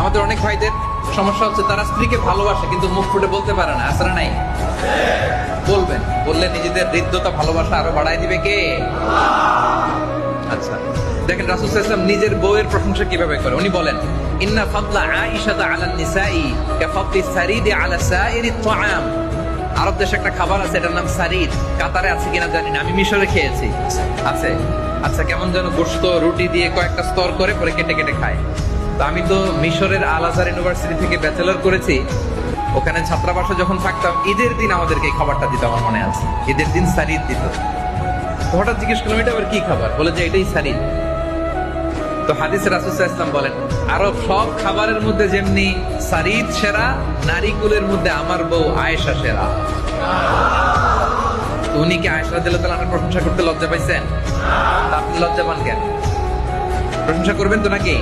আমাদের অনেক ভাইদের সমস্যা হচ্ছে তারা স্ত্রীকে ভালোবাসে কিন্তু মুখ ফুটে বলতে পারে না, আসলে নাই? বলবেন, বললে নিজেদের হৃদ্যতা ভালোবাসা আরো বাড়ায় দিবে কে? আচ্ছা, দেখেন রাসূল সাল্লাল্লাহু আলাইহি ওয়াসাল্লাম নিজের বউয়ের প্রশংসা কিভাবে করে। উনি বলেন, ইন্না ফাদলা আয়েশাতা আলান নিসাই কাফাদলি সারিদি আলা সাইরি তাআম। আরব দেশে একটা খাবার আছে, এটার নাম সারিদ। কাতারে আছে কিনা জানি না, আমি মিশরে খেয়েছি। আছে। আচ্ছা, কেমন যেন গোশত রুটি দিয়ে কয়েকটা স্তর করে পরে কেটে কেটে খায়। তো আমি তো মিশরের আল আজহার ইউনিভার্সিটি থেকে ব্যাচেলর করেছি। ওখানে ছাত্রাবাসে যখন থাকতাম, ঈদের দিন আমাদেরকে এই খাবারটা দিত, আমার মনে আছে। ঈদের দিন সারিদ দিত। তো হঠাৎ জিজ্ঞেস করলাম, এটা আবার কি খাবার? বলে যে এটাই সারিদ। তো হাদিসে রাসূল সাল্লাল্লাহু আলাইহি ওয়াসাল্লাম বলেন, আরব সব খাবারের মধ্যে যেমনি সারিদ সেরা, নারীকুলের মধ্যে আমার বউ আয়েশা সেরা। তো উনি কি আয়েশা রাদিয়াল্লাহু তাআলার প্রশংসা করতে লজ্জা পাইছেন? তা আপনি লজ্জা পান কেন? প্রশংসা করবেন তো নাকি?